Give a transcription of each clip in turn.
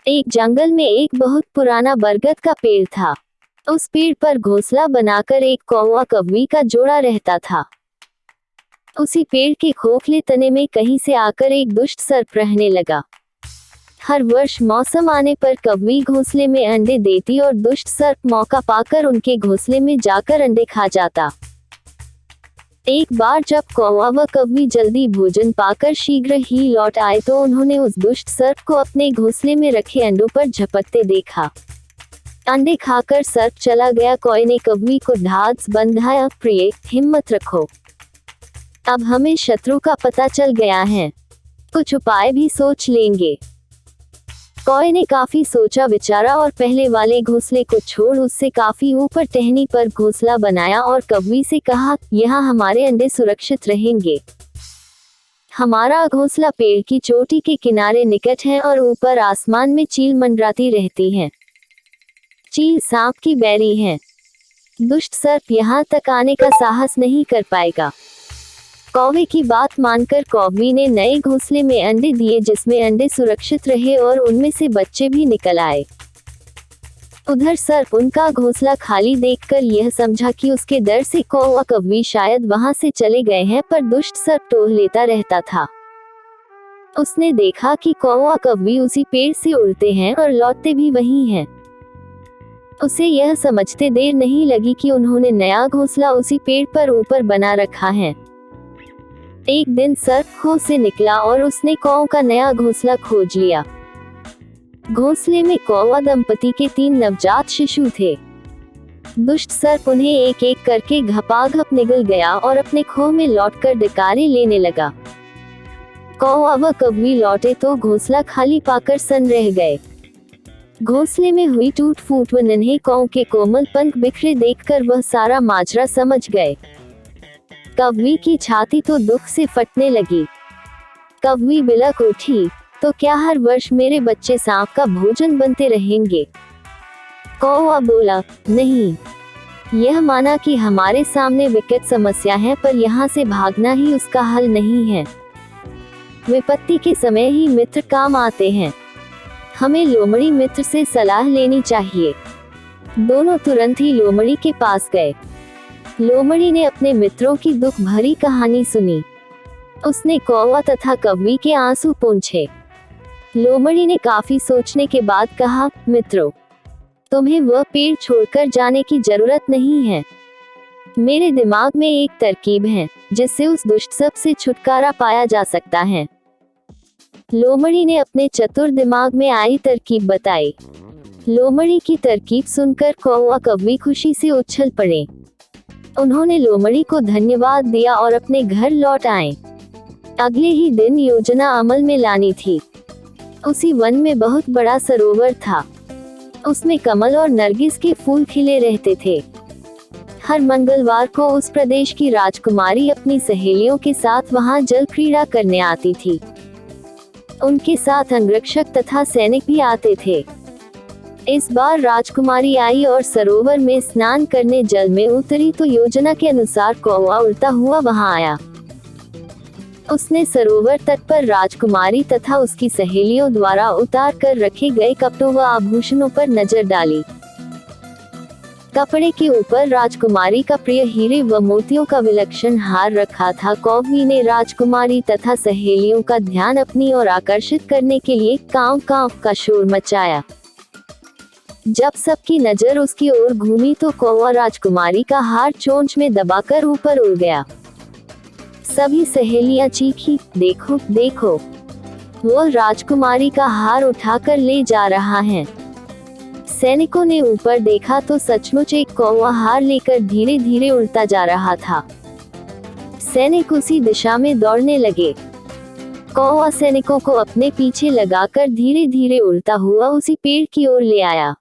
एक जंगल में एक बहुत पुराना बरगद का पेड़ था। उस पेड़ पर घोंसला बनाकर एक कौवा कौवी का जोड़ा रहता था। उसी पेड़ के खोखले तने में कहीं से आकर एक दुष्ट सर्प रहने लगा। हर वर्ष मौसम आने पर कौवी घोंसले में अंडे देती और दुष्ट सर्प मौका पाकर उनके घोंसले में जाकर अंडे खा जाता। एक बार जब कौवा व कौवी जल्दी भोजन पाकर शीघ्र ही लौट आए तो उन्होंने उस दुष्ट सर्प को अपने घोंसले में रखे अंडों पर झपटते देखा। अंडे खाकर सर्प चला गया। कौवे ने कौवी को ढांढस बंधाया, प्रिय, हिम्मत रखो। अब हमें शत्रु का पता चल गया है, कुछ उपाय भी सोच लेंगे। कौवे ने काफी सोचा विचारा और पहले वाले घोंसले को छोड़ उससे काफी ऊपर टहनी पर घोंसला बनाया और कौवी से कहा, यहाँ हमारे अंडे सुरक्षित रहेंगे। हमारा घोंसला पेड़ की चोटी के किनारे निकट है और ऊपर आसमान में चील मंडराती रहती हैं। चील सांप की बैरी है। दुष्ट सर्प यहाँ तक आने का साहस नहीं कर पाएगा। कौवे की बात मानकर कौवी ने नए घोंसले में अंडे दिए जिसमें अंडे सुरक्षित रहे और उनमें से बच्चे भी निकल आए। उधर सर्प उनका घोंसला खाली देखकर यह समझा कि उसके डर से कौवा कौवी शायद वहां से चले गए हैं, पर दुष्ट सर्प टोह लेता रहता था। उसने देखा कि कौवा कौवी उसी पेड़ से उड़ते हैं और लौटते भी वही हैं। उसे यह समझते देर नहीं लगी कि उन्होंने नया घोंसला उसी पेड़ पर ऊपर बना रखा है। एक दिन सर्प खो से निकला और उसने कौवे का नया घोंसला खोज लिया। घोंसले में कौवा दंपति के 3 नवजात शिशु थे। दुष्ट सर्प उन्हें एक एक करके घपाघप निगल गया और अपने खोह में लौटकर डकारे लेने लगा। कौवा व कौवी लौटे तो घोंसला खाली पाकर सन्न रह गए। घोंसले में हुई टूट फूट व नन्हे कौवे के कोमल पंख बिखरे देखकर वह सारा माजरा समझ गए। कौवी की छाती तो दुख से फटने लगी। कौवी बिलख उठी, तो क्या हर वर्ष मेरे बच्चे सांप का भोजन बनते रहेंगे? कौवा बोला, नहीं। यह माना कि हमारे सामने विकट समस्या है, पर यहाँ से भागना ही उसका हल नहीं है। विपत्ति के समय ही मित्र काम आते हैं। हमें लोमड़ी मित्र से सलाह लेनी चाहिए। दोनों तुरंत ही लोमड़ी के पास गए। लोमड़ी ने अपने मित्रों की दुख भरी कहानी सुनी। उसने कौवा तथा कौवी के आंसू पोंछे। लोमड़ी ने काफी सोचने के बाद कहा, मित्रों, तुम्हें वह पेड़ छोड़कर जाने की जरूरत नहीं है। मेरे दिमाग में एक तरकीब है जिससे उस दुष्ट सर्प से छुटकारा पाया जा सकता है। लोमड़ी ने अपने चतुर दिमाग में आई तरकीब बताई। लोमड़ी की तरकीब सुनकर कौवा कौवी खुशी से उछल पड़े। उन्होंने लोमड़ी को धन्यवाद दिया और अपने घर लौट आए। अगले ही दिन योजना अमल में लानी थी। उसी वन में बहुत बड़ा सरोवर था। उसमें कमल और नरगिस के फूल खिले रहते थे। हर मंगलवार को उस प्रदेश की राजकुमारी अपनी सहेलियों के साथ वहां जल क्रीड़ा करने आती थी। उनके साथ अंगरक्षक तथा सैनिक भी आते थे। इस बार राजकुमारी आई और सरोवर में स्नान करने जल में उतरी तो योजना के अनुसार कौवा उड़ता हुआ वहां आया। उसने सरोवर तट पर राजकुमारी तथा उसकी सहेलियों द्वारा उतार कर रखे गए कपड़ों व आभूषणों पर नजर डाली। कपड़े के ऊपर राजकुमारी का प्रिय हीरे व मोतियों का विलक्षण हार रखा था। कौवी ने राजकुमारी तथा सहेलियों का ध्यान अपनी ओर आकर्षित करने के लिए कांव कांव का शोर मचाया। जब सबकी नजर उसकी ओर घूमी तो कौवा राजकुमारी का हार चोंच में दबाकर ऊपर उड़ गया। सभी सहेलियां चीखी, देखो देखो, वो राजकुमारी का हार उठाकर ले जा रहा है। सैनिकों ने ऊपर देखा तो सचमुच एक कौवा हार लेकर धीरे धीरे उड़ता जा रहा था। सैनिक उसी दिशा में दौड़ने लगे। कौवा सैनिकों को अपने पीछे लगाकर धीरे धीरे उड़ता हुआ उसी पेड़ की ओर ले आया।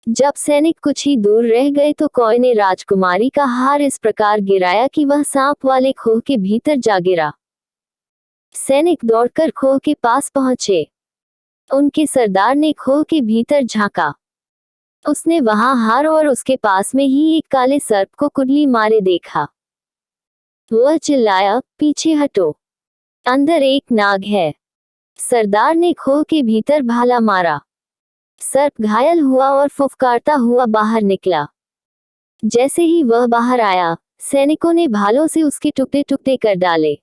जब सैनिक कुछ ही दूर रह गए तो कौवे ने राजकुमारी का हार इस प्रकार गिराया कि वह सांप वाले खोह के भीतर जा गिरा। सैनिक दौड़कर खोह के पास पहुंचे। उनके सरदार ने खोह के भीतर झांका। उसने वहां हार और उसके पास में ही एक काले सर्प को कुंडली मारे देखा। वह चिल्लाया, पीछे हटो, अंदर एक नाग है। सरदार ने खोह के भीतर भाला मारा। सर्प घायल हुआ और फुफकारता हुआ बाहर निकला। जैसे ही वह बाहर आया, सैनिकों ने भालों से उसके टुकड़े टुकड़े कर डाले।